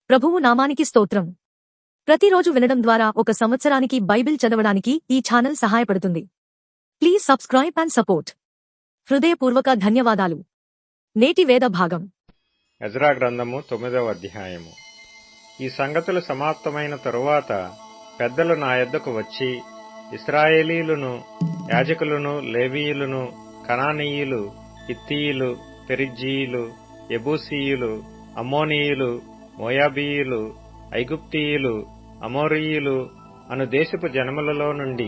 ప్రభువు నామానికి స్తోత్రం. ప్రతిరోజు వినడం ద్వారా ఒక సంవత్సరానికి బైబిల్ చదవడానికి ఈ ఛానల్ సహాయపడుతుంది. Please subscribe and support. హృదయపూర్వక ధన్యవాదాలు. నేటి వేద భాగం ఎజ్రా గ్రంథము 9వ అధ్యాయము. ఈ సంగతులు సమాప్తమైన తరువాత పెద్దలు నా యొద్దకు వచ్చి, ఇశ్రాయేలీయులను, యాజకులను, లేవీయులను, కనానీయులు, హిత్తీయులు, పెరిజ్జీయులు, యెబూసీయులు, అమ్మోనీయులు, మోయాబీయులు, ఐగుప్తీయులు, అమోరీయులు అను దేశపు జనములలో నుండి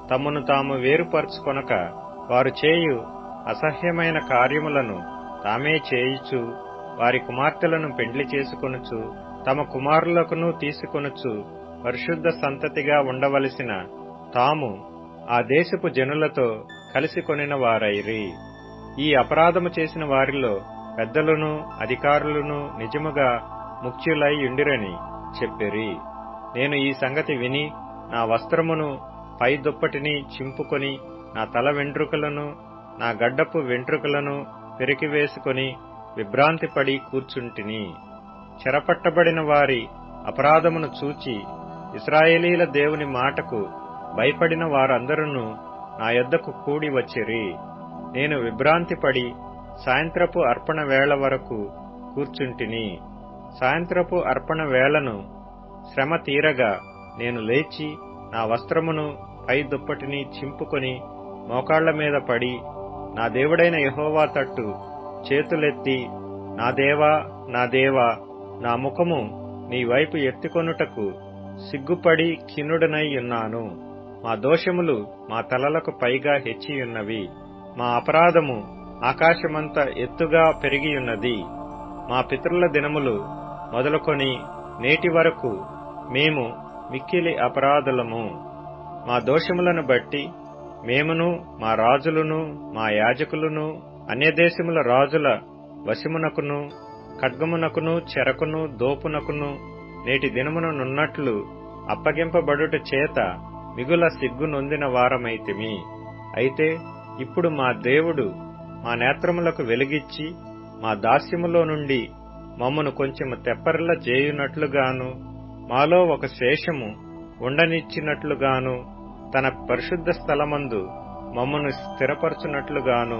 తమను తాము వేరుపరుచుకొనక వారు చేయు అసహ్యమైన కార్యములను తామే చేయుచు, వారి కుమార్తెలను పెండ్లి చేసుకొనుచు, తమ కుమారులకును తీసుకొనుచు పరిశుద్ధ సంతతిగా ఉండవలసిన తాము ఆ దేశపు జనులతో కలిసి కొనిన వారైరి. ఈ అపరాధము చేసిన వారిలో పెద్దలను అధికారులను నిజముగా ముఖ్యులై ఉండిరని చెప్పిరి. నేను ఈ సంగతి విని నా వస్త్రమును పై దుప్పటిని చింపుకొని నా తల వెంట్రుకలను నా గడ్డపు వెంట్రుకలను పెరికివేసుకొని విభ్రాంతిపడి కూర్చుంటిని. చెరపట్టబడిన వారి అపరాధమును చూచి ఇశ్రాయేలీల దేవుని మాటకు భయపడిన వారందరూ నా యొద్దకు కూడి వచ్చిరి. నేను విభ్రాంతిపడి సాయంత్రపు అర్పణ వేళ వరకు కూర్చుంటిని. సాయంత్రపు అర్పణ వేళను శ్రమ తీరగా నేను లేచి నా వస్త్రమును పై దుప్పటిని చింపుకొని మోకాళ్ల మీద పడి నా దేవుడైన యెహోవా తట్టు చేతులెత్తి, నా దేవా, నా దేవా, నా ముఖము నీ వైపు ఎత్తుకొనుటకు సిగ్గుపడి ఖిన్నుడనై ఉన్నాను. మా దోషములు మా తలలకు పైగా హెచ్చియున్నవి. మా అపరాధము ఆకాశమంత ఎత్తుగా పెరిగియున్నది. మా పితరుల దినములు మొదలుకొని నేటి వరకు మేము మిక్కిలి అపరాధులము. మా దోషములను బట్టి మేమును, మా రాజులను, మా యాజకులను అన్యదేశముల రాజుల వశమునకును, ఖడ్గమునకును, చెరకును, దోపునకును నేటి దినమున నున్నట్లు అప్పగింపబడుట చేత మిగుల సిగ్గు నొందిన వారమైతిమి. అయితే ఇప్పుడు మా దేవుడు మా నేత్రములకు వెలుగిచ్చి మా దాస్యములో నుండి మమ్మను కొంచెము తెప్పరిల్ల చేయునట్లుగాను, మాలో ఒక శేషము ఉండనిచ్చినట్లుగాను, తన పరిశుద్ధ స్థలమందు మమ్మను స్థిరపరచునట్లుగాను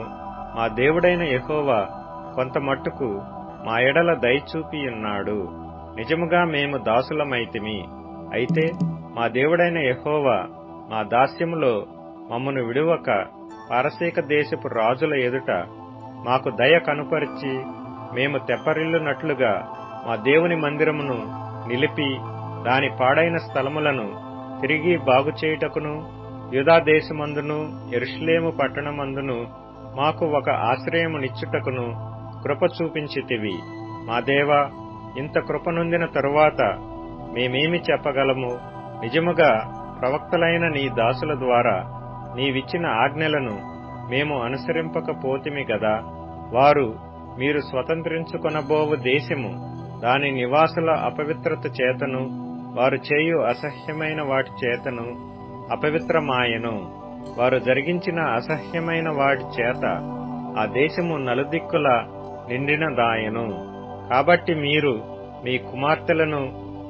మా దేవుడైన యెహోవా కొంత మట్టుకు మా ఎడల దయచూపియున్నాడు. నిజముగా మేము దాసులమైతిమి. అయితే మా దేవుడైన యెహోవా మా దాస్యములో మమ్మను విడువక పారసీక దేశపు రాజుల ఎదుట మాకు దయ కనుపరిచి, మేము తెప్పరిల్లునట్లుగా మా దేవుని మందిరమును నిలిపి దాని పాడైన స్థలములను తిరిగి బాగుచేయుటకును, యూదా దేశమందును యెరూషలేము పట్టణమందును మాకు ఒక ఆశ్రయమునిచ్చుటకును కృప చూపించితివి. మా దేవా, ఇంత కృప నొందిన తరువాత మేమేమి చెప్పగలము? నిజముగా ప్రవక్తలైన నీ దాసుల ద్వారా నీవిచ్చిన ఆజ్ఞలను మేము అనుసరింపకపోతిమి గదా. వారు మీరు స్వతంత్రించుకొనబోవు దేశము, దాని నివాసుల అపవిత్రత చేతను, వారు చేయు అసహ్యమైన వాటి చేతను అపవిత్రమాయెను. వారు జరిగించిన అసహ్యమైన వాటి చేత ఆ దేశము నలుదిక్కుల నిండినదాయెను. కాబట్టి మీరు మీ కుమార్తెలను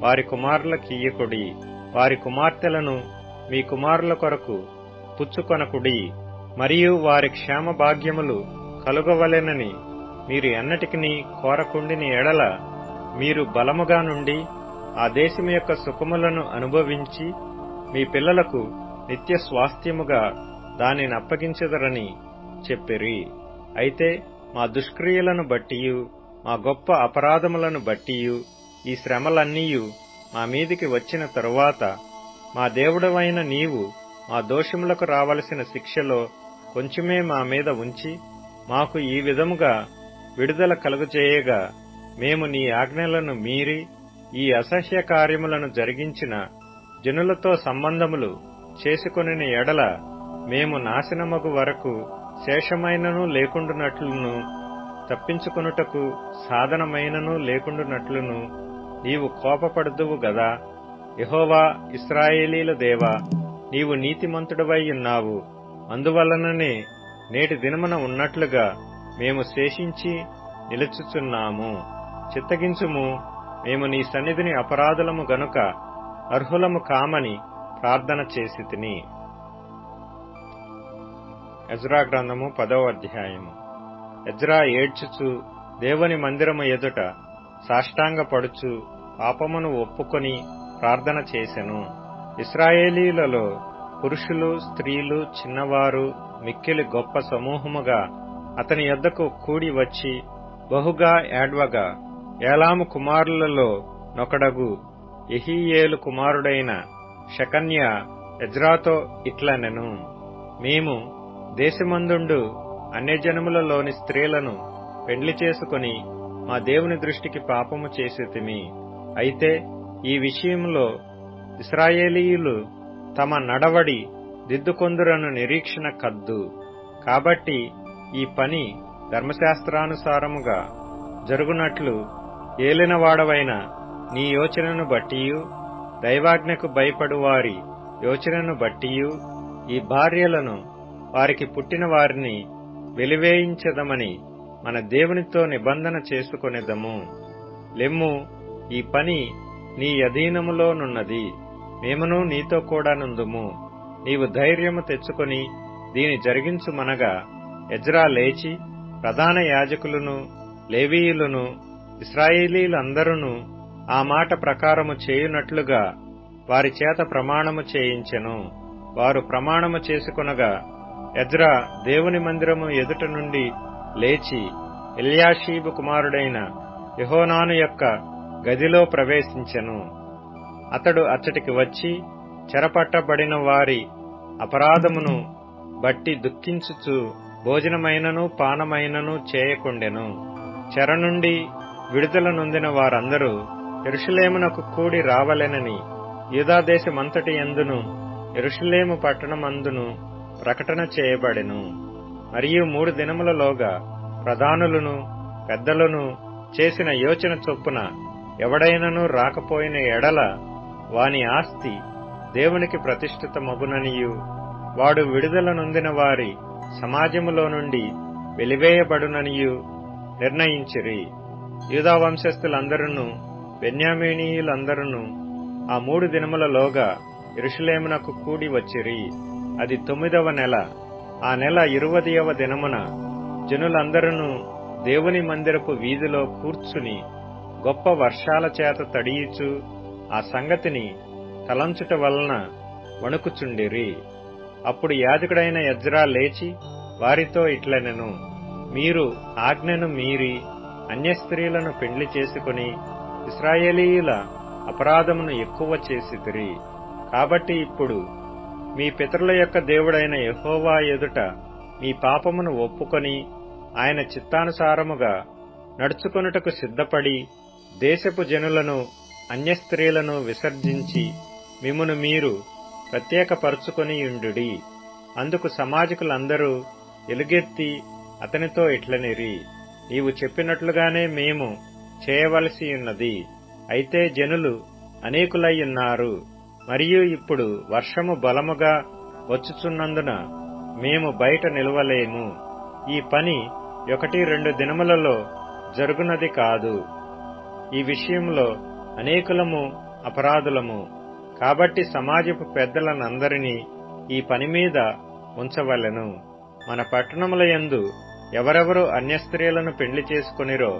వారి కుమారులకియ్యకుడి, వారి కుమార్తెలను మీ కుమారుల కొరకు పుచ్చుకొనకుడి. మరియు వారి క్షేమ భాగ్యములు కలుగవలెనని మీరు ఎన్నటికిని కోరకుండిని ఎడల మీరు బలముగా నుండి ఆ దేశము యొక్క సుఖములను అనుభవించి మీ పిల్లలకు నిత్య స్వాస్థ్యముగా దానిని అప్పగించెదరని చెప్పిరి. అయితే మా దుష్క్రియలను బట్టియు మా గొప్ప అపరాధములను బట్టియు ఈ శ్రమలన్నీయు మా మీదికి వచ్చిన తరువాత మా దేవుడవైన నీవు మా దోషములకు రావలసిన శిక్షలో కొంచెమే మా మీద ఉంచి మాకు ఈ విధముగా విడుదల కలుగజేయగా, మేము నీ ఆజ్ఞలను మీరి ఈ అసహ్య కార్యములను జరిగించిన జనులతో సంబంధములు చేసుకొనిన ఎడల మేము నాశనమగు వరకు శేషమైనను లేకుండునట్లును, తప్పించుకొనుటకు సాధనమైనను లేకుండునట్లును నీవు కోపపడుదువు గదా. యెహోవా, ఇశ్రాయేలీల దేవా, నీవు నీతిమంతుడవై ఉన్నావు. అందువలననే నేటి దినమున ఉన్నట్లుగా మేము శేషించి నిలుచుచున్నాము. చిత్తగించుము, మేము నీ సన్నిధిని అపరాధులము గనుక అర్హులము కామని ప్రార్థన చేసితిని. ఎజ్రా గ్రంథము 10వ అధ్యాయము. ఎజ్రా ఏడ్చుచు దేవుని మందిరము ఎదుట సాష్టాంగపడుచు పాపమును ఒప్పుకొని ప్రార్థన చేసెను. ఇశ్రాయేలీలలో పురుషులు, స్త్రీలు, చిన్నవారు మిక్కిలి గొప్ప సమూహముగా అతని యొద్దకు కూడి వచ్చి బహుగా ఏడ్వగా, ఏలాము కుమారులలో నొకడగు యెహీయేలు కుమారుడైన షెకన్య ఎజ్రాతో ఇట్లనెను: మేము దేశమందుండు అన్యజనములలోని స్త్రీలను పెండ్లి చేసుకుని మా దేవుని దృష్టికి పాపము చేసితిమి. అయితే ఈ విషయంలో ఇశ్రాయేలీయులు తమ నడవడి దిద్దుకొందురను నిరీక్షణ కద్దు. కాబట్టి ఈ పని ధర్మశాస్త్రానుసారముగా జరుగునట్లు ఏలినవాడవైన నీ యోచనను బట్టియు, దైవాజ్ఞకు భయపడు వారి యోచనను బట్టియు ఈ భార్యలను వారికి పుట్టిన వారిని వెలివేయించదమని మన దేవునితో నిబంధన చేసుకొనేదము. లెమ్ము, ఈ పని నీ అధీనములోనున్నది, మేమును నీతో కూడా నుందుము. నీవు ధైర్యము తెచ్చుకొని దీని జరిగించుమనగా ఎజ్రా లేచి ప్రధాన యాజకులను, లేవీయులను, ఇశ్రాయేలీలందరూ ఆ మాట ప్రకారము చేయునట్లుగా వారి చేత ప్రమాణము చేయించెను. వారు ప్రమాణము చేసుకొనగా ఎజ్రా దేవుని మందిరము ఎదుట నుండి లేచి ఎల్యాషీబు కుమారుడైన యెహోనాను యొక్క గదిలో ప్రవేశించెను. అతడు అచ్చటికి వచ్చి చెరపట్టబడిన వారి అపరాధమును బట్టి దుఃఖించుచు భోజనమైనను పానమైనను చేయకుండెను. చెర నుండి విడుదల నొందిన వారందరూ యెరూషలేమునకు కూడి రావలెనని యూదాదేశమంతటి యందును యెరూషలేము పట్టణమందును ప్రకటన చేయబడెను. మరియు 3 దినములలోగా ప్రధానులను పెద్దలను చేసిన యోచన చొప్పున ఎవడైనను రాకపోయిన ఎడల వాని ఆస్తి దేవునికి ప్రతిష్ఠితమగుననియు, వాడు విడుదల నొందిన వారి సమాజములో నుండి వెలివేయబడుననియు నిర్ణయించిరి. యూదా వంశస్థులందరూ బెన్యామీనీయులందరూ ఆ 3 దినములలోగా యెరూషలేమునకు కూడి వచ్చిరి. అది 9వ నెల. ఆ నెల 20వ దినమున జనులందరూ దేవుని మందిరపు వీధిలో కూర్చుని గొప్ప వర్షాల చేత తడియుచు ఆ సంగతిని తలంచుట వలన వణుకుచుండిరి. అప్పుడు యాజకుడైన ఎజ్రా లేచి వారితో ఇట్లనెను: మీరు ఆజ్ఞను మీరి అన్యస్త్రీలను పెండ్లి చేసుకుని ఇశ్రాయేలీయుల అపరాధమును ఎక్కువ చేసితిరి. కాబట్టి ఇప్పుడు మీ పితరుల యొక్క దేవుడైన యెహోవా ఎదుట మీ పాపమును ఒప్పుకొని ఆయన చిత్తానుసారముగా నడుచుకొనుటకు సిద్ధపడి దేశపు జనులను అన్యస్త్రీలను విసర్జించి మిమ్మును మీరు ప్రత్యేకపరుచుకొనియుండుడి. అందుకు సమాజకులందరూ ఎలుగెత్తి అతనితో ఇట్లనిరి: నీవు చెప్పినట్లుగానే మేము చేయవలసియున్నది. అయితే జనులు అనేకులయ్యున్నారు, మరియు ఇప్పుడు వర్షము బలముగా వచ్చుచున్నందున మేము బయట నిలవలేము. ఈ పని 1-2 దినములలో జరుగునది కాదు. ఈ విషయంలో అనేకులము అపరాధులము. కాబట్టి సమాజపు పెద్దలనందరినీ ఈ పని మీద ఉంచవలెను. మన పట్టణముల యందు ఎవరెవరు అన్యస్త్రీలను పెండ్లి చేసుకొనిరో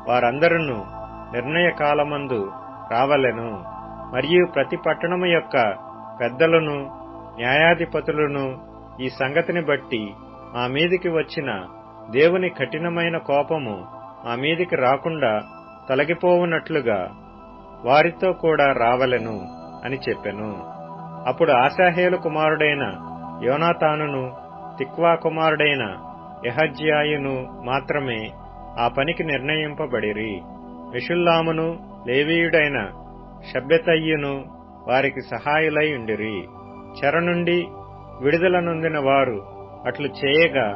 వారందరూ నిర్ణయకాలమందు రావలెను. మరియు ప్రతి పట్టణము యొక్క పెద్దలను, న్యాయాధిపతులను ఈ సంగతిని బట్టి మా మీదికి వచ్చిన దేవుని కఠినమైన కోపము మా మీదికి రాకుండా తొలగిపోవునట్లుగా వారితో కూడా రావలెను అని చెప్పెను. అప్పుడు ఆశాహేలు కుమారుడైన యోనాతానును, తిక్వా కుమారుడైన యెహజ్యాయును మాత్రమే ఆ పనికి నిర్ణయింపబడిరి. మెషుల్లామును లేవీయుడైన షబ్బెతయ్యును వారికి సహాయులై ఉండిరి. చెర నుండి విడుదల నొందిన వారు అట్లు చేయగా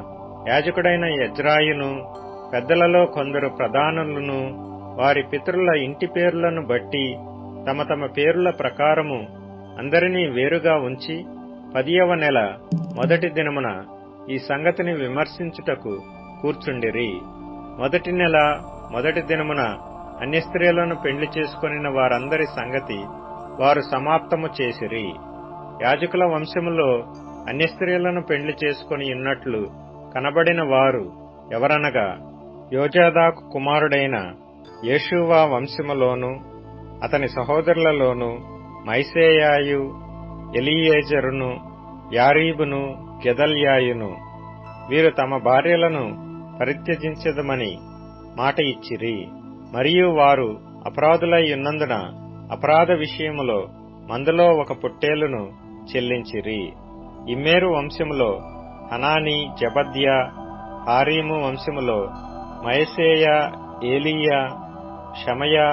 యాజకుడైన ఎజ్రాయును, పెద్దలలో కొందరు ప్రధానులను వారి పితరుల ఇంటి పేర్లను బట్టి తమ తమ పేరుల ప్రకారము అందరినీ వేరుగా ఉంచి 10వ నెల మొదటి దినమున ఈ సంగతిని విమర్శించుటకు కూర్చుండిరి. మొదటి నెల మొదటి దినమున అన్య స్త్రీలను పెండ్లి చేసుకొనిన వారందరి సంగతి వారు సమాప్తము చేసిరి. యాజకుల వంశములో అన్య స్త్రీలను పెండ్లి చేసుకొని ఉన్నట్లు కనబడిన వారు ఎవరనగా, యోజాదాకు కుమారుడైన యేషూవ వంశములోను అతని సహోదరులలోను మైసేయాయు, ఎలీయేజరును, యారీబును, గెదల్యాయును. వీరు తమ భార్యలను పరిత్యజించదమని మాట ఇచ్చిరి. మరియు వారు అపరాధులై ఉన్నందున అపరాధ విషయములో మందలో ఒక పొట్టేలును చెల్లించిరి. ఇమ్మేరు వంశములో హనాని, జబద్యా, హారీము వంశములో మయసేయ, ఏలీయా, షమయా,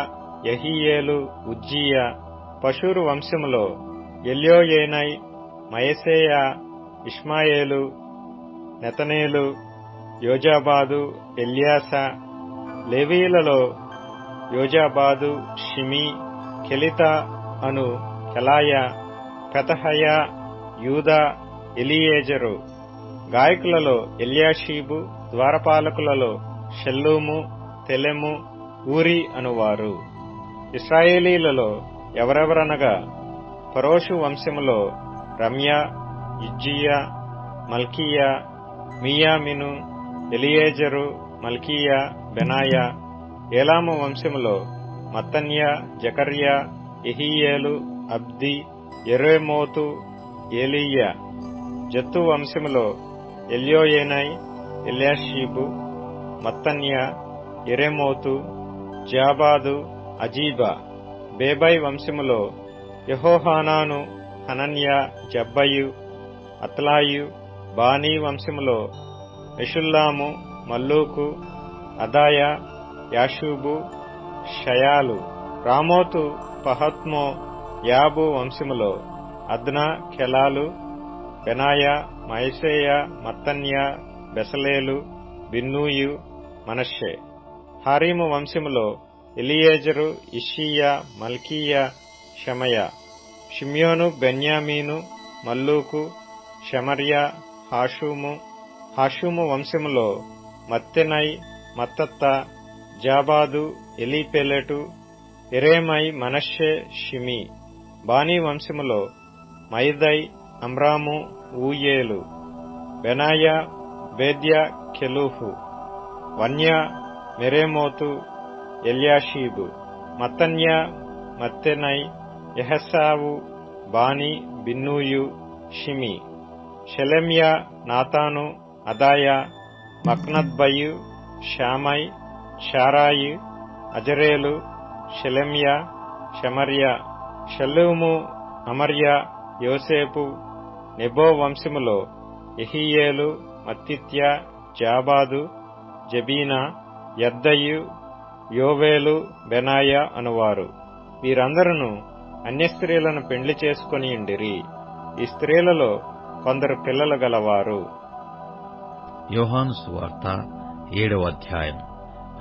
యహీయేలు, ఉజ్జీయా. పషూరు వంశములో ఎల్యోయేనై, మయసేయ, ఇష్మాయేలు, నెతనేలు, యోజాబాదు, ఎల్యాస. లేవీయులలో యోజాబాదు, షిమి, కెలిత అను కెలాయ, పెతహయ, యూదా, ఎలీయేజరు. గాయకులలో ఎల్యాషీబు, ద్వారపాలకులలో షల్లూము, తెలెము, ఊరి అనువారు. ఇశ్రాయేలీలలో ఎవరెవరనగా, పరోషు వంశములో రమ్య, ఇజ్జియా, మల్కీయా, మీయామిను, ఎలియేజరు, మల్కీయా, బెనాయా. ఏలాము వంశములో మత్తన్యా, జకర్యా, యెహీయేలు, అబ్ది, యెరేమోతు, ఏలీయా. జత్తు వంశములో ఎల్యోయేనై, ఎల్యాషీబు, మత్తన్యా, యెరేమోతు, జాబాదు, అజీబా. బేబై వంశములో యెహోహానాను, హనన్యా, జబ్బయు, అత్లాయు. బానీ వంశములో మెషుల్లాము, మల్లూకు, అదాయా, యాషూబు, షయాలు. రామోతు, పహత్మో, యాబు వంశములో అద్నా, కెలాలు, బెనాయా, మయసేయ, మత్తన్యా, బెసలేలు, బిన్నూయు, మనష్షే. హారీము వంశములో ఎలియేజరు, ఇష్షీయా, మల్కీయా, షమయా. షిమ్యోను, బెన్యామీను, మల్లూకు, షమర్యా, హాషుము. హాషుము వంశములో మత్తెనై, మత్తత్త, జాబాదు, ఎలీపెలెటు, ఎరేమై, మనష్షే, షిమి. బానీ వంశములో మైదై, అమ్రాము, ఊయేలు. బెనాయా, బేద్యా, కెలూహు. వన్యా, మెరేమోతు, ఎల్యాషీబు. మత్తన్యా, మత్తెనై, యెహెసావు, బానీ, బిన్నూయు, షిమి. షెలెమ్యా, నాతాను, అదాయా, మక్నద్బయు, షామై, షారాయి, అజరేలు, షెలెమ్యా, షమర్యా. షల్లూము, అమర్యా, యోసేపు. నెబో వంశములో యెహీయేలు, మత్తిత్యా, జాబాదు, జబీనా, యద్దయు, యోవేలు, బెనాయా అనువారు. వీరందరూ అన్య స్త్రీలను పెండ్లి చేసుకొనియుండిరి. ఈ స్త్రీలలో కొందరు పిల్లలు గలవారు. యోహాను సువార్త 7వ అధ్యాయం.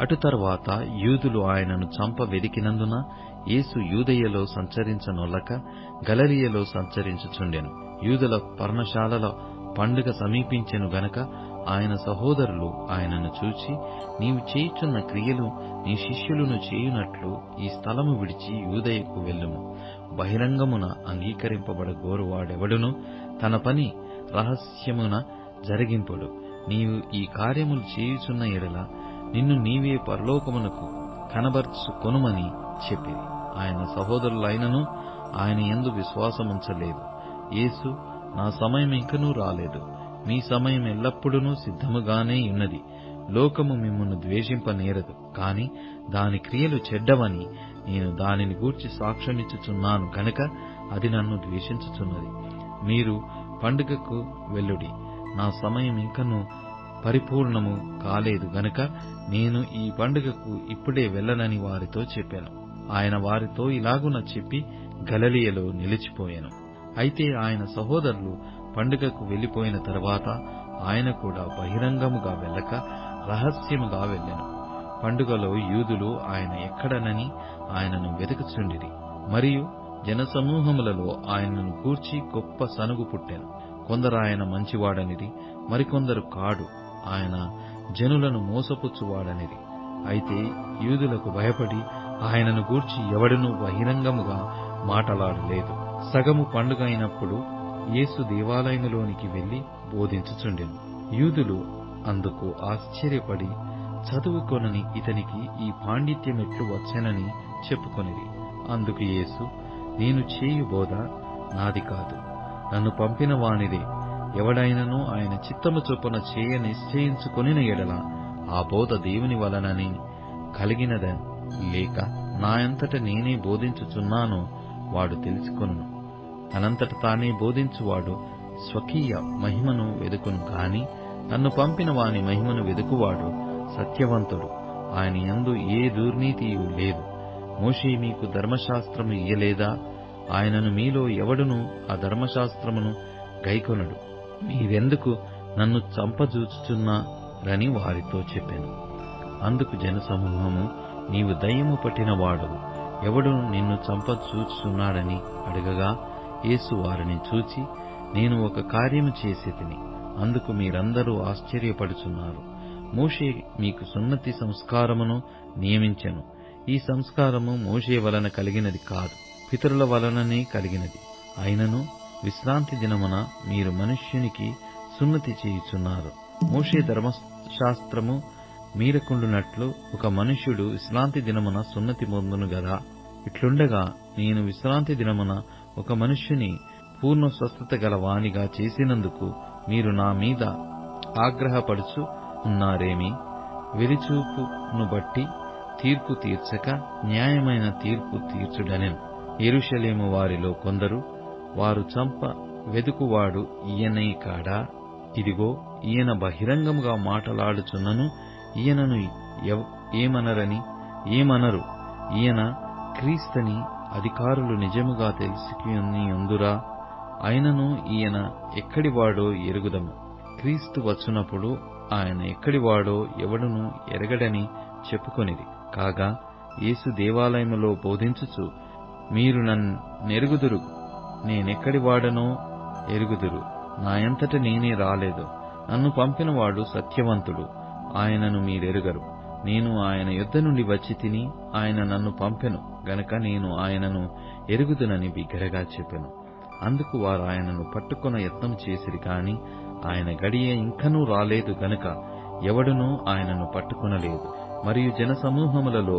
అటు తరువాత యూదులు ఆయనను చంప వెదికినందున యేసు యూదయలో సంచరించనొల్లక గలిలయలో సంచరించుచుండెను. యూదుల పర్ణశాలల పండుగ సమీపించెను గనక ఆయన సహోదరులు ఆయనను చూచి, నీవు చేయుచున్న క్రియలు నీ శిష్యులను చేయునట్లు ఈ స్థలము విడిచి యూదయకు వెళ్ళుము. బహిరంగమున అంగీకరింపబడగోరువాడెవడును తన పని రహస్యమున జరిగింపుడు. నీవు ఈ కార్యములు చేయుచున్న ఎడల నిన్ను నీవే పరలోకమునకు కనబర్చుకొనుమని చెప్పిరి. ఆయన సహోదరులైనను ఆయన యందు విశ్వాసముంచలేదు. యేసు, నా సమయం ఇంకనూ రాలేదు, మీ సమయం ఎల్లప్పుడూ సిద్ధముగానే ఉన్నది. లోకము మిమ్మును ద్వేషింపనేరదు, కాని దాని క్రియలు చెడ్డవని నేను దానిని గూర్చి సాక్ష్యమిచ్చుచున్నాను గనక అది నన్ను ద్వేషించుచున్నది. మీరు పండుగకు వెళ్ళుడి, నా సమయం ఇంకనూ పరిపూర్ణము కాలేదు గనుక నేను ఈ పండుగకు ఇప్పుడే వెళ్ళనని వారితో చెప్పాను. ఆయన వారితో ఇలాగున చెప్పి గలిలయలో నిలిచిపోయాను. అయితే ఆయన సహోదరులు పండుగకు వెళ్లిపోయిన తరువాత ఆయన కూడా బహిరంగముగా వెళ్ళక రహస్యముగా వెళ్ళెను. పండుగలో యూదులు ఆయన ఎక్కడనని ఆయనను వెతుకుచుండిరి. మరియు జనసమూహములలో ఆయనను గూర్చి గొప్ప సనుగు పుట్టెను. కొందరు ఆయన మంచివాడనిరి, మరికొందరు కాడు, ఆయన జనులను మోసపుచ్చువాడనిరి. అయితే యూదులకు భయపడి ఆయనను గూర్చి ఎవడునూ బహిరంగముగా మాటలాడలేదు. సగము పండుగ అయినప్పుడు యేసు దేవాలయములోనికి వెళ్లి బోధించుచుండెను. యూదులు అందుకు ఆశ్చర్యపడి చదువుకొనని ఇతనికి ఈ పాండిత్యమెట్లు వచ్చెనని చెప్పుకొనిరి. అందుకు యేసు, నేను చేయు బోధ నాది కాదు, నన్ను పంపిన వానిదే. ఎవడైనను ఆయన చిత్తము చొప్పున చేయ నిశ్చయించుకొనిన ఎడల ఆ బోధ దేవుని వలనని కలిగినద, లేక నా అంతట నేనే బోధించుచున్నానో వాడు తెలుసుకొనును. తనంతట తానే బోధించువాడు స్వకీయ మహిమను వెదుకును గాని నన్ను పంపిన వాని మహిమను వెదుకువాడు సత్యవంతుడు, ఆయన యందు ఏ దుర్నీతియు లేదు. మోషే మీకు ధర్మశాస్త్రము ఇయ్యలేదా? ఆయనను మీలో ఎవడును ఆ ధర్మశాస్త్రమును గైకొనడు. మీరెందుకు నన్ను చంపజూచుచున్నారని వారితో చెప్పెను. అందుకు జనసమూహము, నీవు దయ్యము పట్టినవాడు, ఎవడు నిన్ను చంపజూచుచున్నాడని అడగగా, యేసు వారిని చూచి, నేను ఒక కార్యము చేసేతిని, అందుకు మీరందరూ ఆశ్చర్యపడుచున్నారు. మోషే మీకు సున్నతి సంస్కారమును నియమించెను. ఈ సంస్కారము మోషే వలన కలిగినది కాదు, పితరుల వలననే కలిగినది. అయినను విశ్రాంతి దినమున మీరు మనుష్యునికి సున్నతి చేయుచున్నారు. మోషే ధర్మశాస్త్రము మీరకుండునట్లు ఒక మనుష్యుడు విశ్రాంతి దినమున సున్నతి పొందును గదా. ఇట్లుండగా నేను విశ్రాంతి దినమున ఒక మనుష్యుని పూర్ణ స్వస్థత గల వానిగా చేసినందుకు మీరు నా మీద ఆగ్రహపడుచు ఉన్నారేమి? వెలిచూపును బట్టి తీర్పు తీర్చక న్యాయమైన తీర్పు తీర్చుడనెను. యెరూషలేము వారిలో కొందరు, వారు చంప వెదుకువాడు ఈయనే కాడా? ఇదిగో, ఈయన బహిరంగముగా మాటలాడుచున్నను, ఈయనను ఏమనరు, ఈయన క్రీస్తని అధికారులు నిజముగా తెలుసుకునియుందురా? అయినను ఈయన ఎక్కడివాడో ఎరుగుదము. క్రీస్తు వచ్చునప్పుడు ఆయన ఎక్కడివాడో ఎవడునూ ఎరగడని చెప్పుకొనిది. కాగా యేసు దేవాలయములో బోధించుచు, మీరు నన్నెరుగుదురు, నేనెక్కడివాడనో ఎరుగుదురు. నా అంతట నేనే రాలేదు, నన్ను పంపినవాడు సత్యవంతుడు, ఆయనను మీరెరుగరు. నేను ఆయన యొద్ద నుండి వచ్చి తిని, ఆయన నన్ను పంపెను గనక నేను ఆయనను ఎరుగుదునని బిగ్గరగా చెప్పెను. అందుకు వారు ఆయనను పట్టుకొన యత్నం చేసిరి కాని ఆయన గడియ ఇంకనూ రాలేదు గనుక ఎవడునూ ఆయనను పట్టుకొనలేదు. మరియు జనసమూహములలో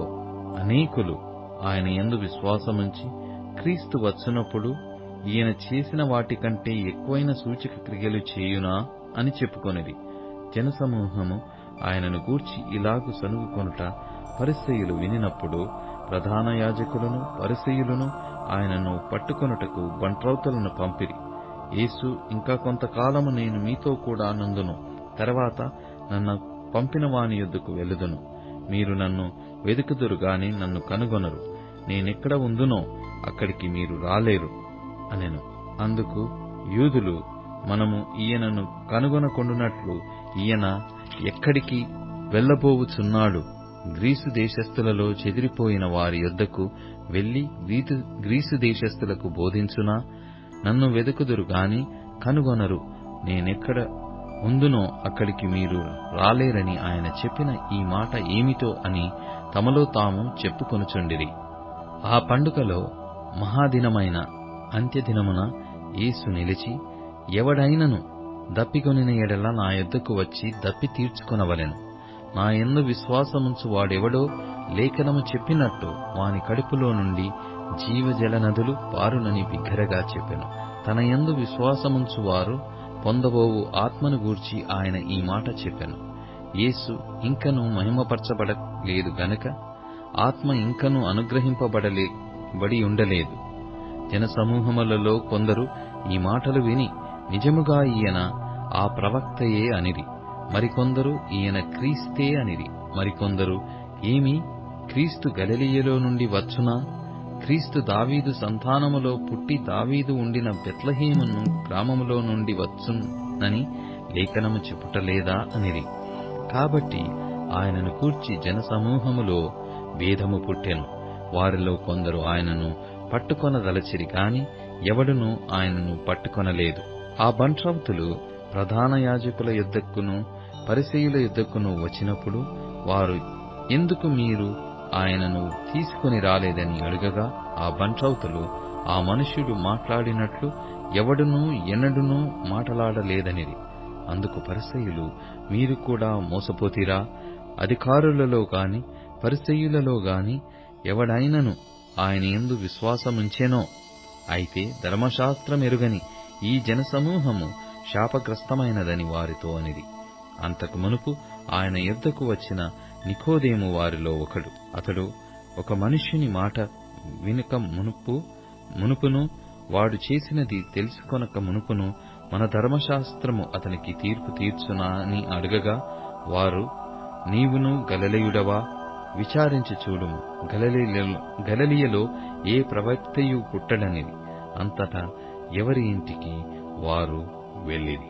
అనేకులు ఆయన యందు విశ్వాసముంచి, క్రీస్తు వచ్చునప్పుడు ఈయన చేసిన వాటికంటే ఎక్కువైన సూచక క్రియలు చేయునా అని చెప్పుకొనిది. జనసమూహము ఆయనను గూర్చి ఇలాగు సనుగుకొనుట పరిసయ్యులు వినినప్పుడు ప్రధాన యాజకులను పరిసయ్యులను ఆయనను పట్టుకొనుటకు బంట్రౌతులను పంపిరి. యేసు, ఇంకా కొంతకాలము నేను మీతో కూడా నుందును, తర్వాత నన్ను పంపిన వాని యొద్దకు వెలుదును. మీరు నన్ను వెదుకుదురు గాని నన్ను కనుగొనరు. నేనెక్కడ ఉందునో అక్కడికి మీరు రాలేరు అనెను. అందుకు యూదులు, మనము ఈయనను కనుగొనకుండునట్లు ఈయన ఎక్కడికి వెళ్లబోవుచున్నాడు? గ్రీసు దేశస్థులలో చెదిరిపోయిన వారి యొద్దకు వెళ్లి గ్రీసు దేశస్థులకు బోధించునా? నన్ను వెదుకుదురు గాని కనుగొనరు. నేనెక్కడ ఉందునో అక్కడికి మీరు రాలేరని ఆయన చెప్పిన ఈ మాట ఏమిటో అని తమలో తాము చెప్పుకొనుచుండిరి. ఆ పండుగలో మహాదినమైన అంత్యదినమున యేసు నిలిచి, ఎవడైనను దప్పికొనిన ఎడల నా యొద్దకు వచ్చి దప్పి తీర్చుకొనవలెను. నా యందు విశ్వాసముంచు వాడెవడో లేఖనము చెప్పినట్టు వాని కడుపులో నుండి జీవజల నదులు పారునని బిగ్గరగా చెప్పెను. తన యందు విశ్వాసముంచు వారు పొందబోవు ఆత్మను గూర్చి ఆయన ఈ మాట చెప్పెను. యేసు ఇంకనూ మహిమపరచబడలేదు గనుక ఆత్మ ఇంకనూ అనుగ్రహింపబడి ఉండలేదు. జనసమూహములలో కొందరు ఈ మాటలు విని, నిజముగా ఈయన ఆ ప్రవక్తయే అనిరి. మరికొందరు ఈయన క్రీస్తే అనిరి. మరికొందరు, ఏమి, క్రీస్తు గలిలయలో నుండి వచ్చునా? క్రీస్తు దావీదు సంతానములో పుట్టి దావీదు ఉండిన బెత్లెహేము గ్రామములో నుండి వచ్చునని లేఖనము చెప్పుటలేదా అనిరి. కాబట్టి ఆయనను గూర్చి జనసమూహములో భేదము పుట్టెను. వారిలో కొందరు ఆయనను పట్టుకొనదలచిరి గాని ఎవడునూ ఆయనను పట్టుకొనలేదు. ఆ బంట్రౌతులు ప్రధాన యాజకుల యొద్దకును పరిసయ్యుల యొద్దకును వచ్చినప్పుడు వారు ఎందుకు మీరు ఆయనను తీసుకుని రాలేదని అడగగా ఆ బంట్రౌతలు ఆ మనుష్యుడు మాట్లాడినట్లు ఎవడునూ ఎన్నడూనూ మాటలాడలేదనిది. అందుకు పరిసయ్యులు, మీరు కూడా మోసపోతిరా? అధికారులలో గాని పరిసయ్యులలో గాని ఎవడైనను ఆయన యందు విశ్వాసముంచెనో అయితే ధర్మశాస్త్రం ఎరుగని ఈ జనసమూహము శాపగ్రస్తమైనదని వారితో అనిది. అంతకు మునుపు ఆయన యొద్దకు వచ్చిన నికోదేము వారిలో ఒకడు. అతడు ఒక మనుష్యుని మాట వినక మునుపును వాడు చేసినది తెలుసుకొనక మునుపును మన ధర్మశాస్త్రము అతనికి తీర్పు తీర్చునా అని అడగగా వారు, నీవును గలిలయుడవా? విచారించి చూడుము, గలిలయలో ఏ ప్రవక్తయు పుట్టడనిది. అంతటా ఎవరి ఇంటికి వారు వెళ్ళిరి.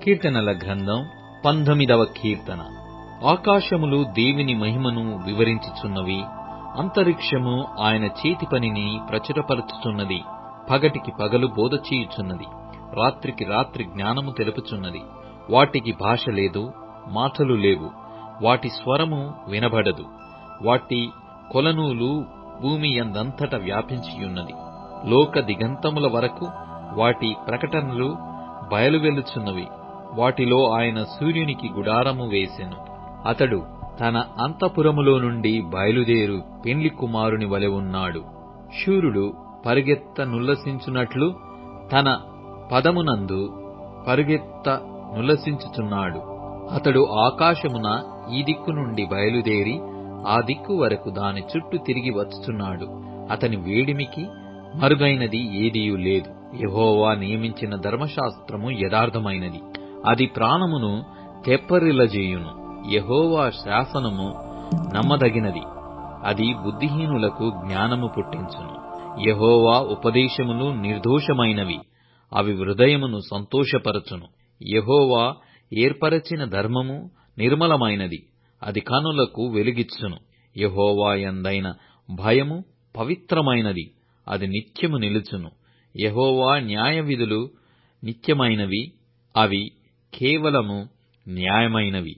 కీర్తనల గ్రంథం 19వ కీర్తన. ఆకాశములు దేవుని మహిమను వివరించుచున్నవి, అంతరిక్షము ఆయన చేతి పనిని ప్రచురపరచుచున్నది. పగటికి పగలు బోధ చేయుచున్నది, రాత్రికి రాత్రి జ్ఞానము తెలుపుచున్నది. వాటికి భాష లేదు, మాటలు లేవు, వాటి స్వరము వినబడదు. వాటి కొలనూలు భూమి యందంతట వ్యాపించియున్నది. లోక దిగంతముల వరకు వాటి ప్రకటనలు బయలువెళ్ళుచున్నవి. వాటిలో ఆయన సూర్యునికి గుడారము వేసెను. అతడు తన అంతఃపురములో నుండి బయలుదేరు పెండ్లి కుమారుని వలె ఉన్నాడు. శూరుడు పరుగెత్త నుల్లసించునట్లు తన పదమునందు పరుగెత్త నుల్లసించుచున్నాడు. అతడు ఆకాశమున ఈ దిక్కు నుండి బయలుదేరి ఆ దిక్కు వరకు దాని చుట్టూ తిరిగి వచ్చుచున్నాడు. అతని వేడిమికి మరుగైనది ఏదియూ లేదు. యెహోవా నియమించిన ధర్మశాస్త్రము యథార్థమైనది, అది ప్రాణమును తెప్పరిల్లజేయును. యెహోవా శాసనము నమ్మదగినది, అది బుద్ధిహీనులకు జ్ఞానము పుట్టించును. యెహోవా ఉపదేశములు నిర్దోషమైనవి, అవి హృదయమును సంతోషపరచును. యెహోవా ఏర్పరచిన ధర్మము నిర్మలమైనది, అది కనులకు వెలుగిచ్చును. యెహోవా యందైన భయము పవిత్రమైనది, అది నిత్యము నిలుచును. యెహోవా న్యాయవిధులు నిత్యమైనవి, అవి కేవలము న్యాయమైనవి.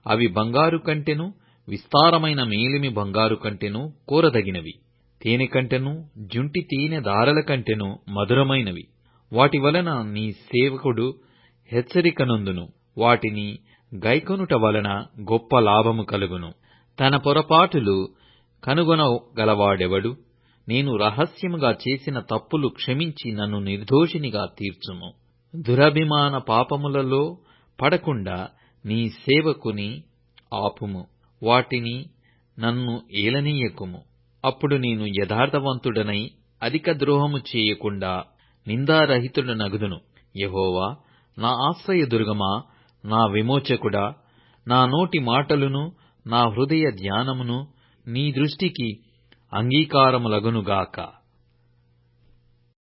అవి బంగారు కంటెను, విస్తారమైన మేలిమి బంగారు కంటెను కోరదగినవి. తేనె కంటెను, జుంటి తేనె దారల కంటెను మధురమైనవి. వాటి వలన నీ సేవకుడు హెచ్చరికనొందును, వాటిని గైకొనుట వలన గొప్ప లాభము కలుగును. తన పొరపాటులు కనుగొనగలవాడెవడు? నేను రహస్యముగా చేసిన తప్పులు క్షమించి నన్ను నిర్దోషినిగా తీర్చుము. దురభిమాన పాపములలో పడకుండా నీ సేవకుని ఆపుము, వాటిని నన్ను ఏలనీయకుము. అప్పుడు నేను యథార్థవంతుడనై అధిక ద్రోహము చేయకుండా నిందారహితుడనగుదును. యెహోవా నా ఆశ్రయదుర్గమా, నా విమోచకుడా, నా నోటి మాటలును నా హృదయ ధ్యానమును నీ దృష్టికి అంగీకారములగునుగాక.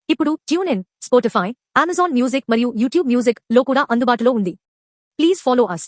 ఇప్పుడు tune in, Spotify, Amazon music మరియు యూట్యూబ్ మ్యూజిక్ లో కూడా అందుబాటులో ఉంది. Please follow us.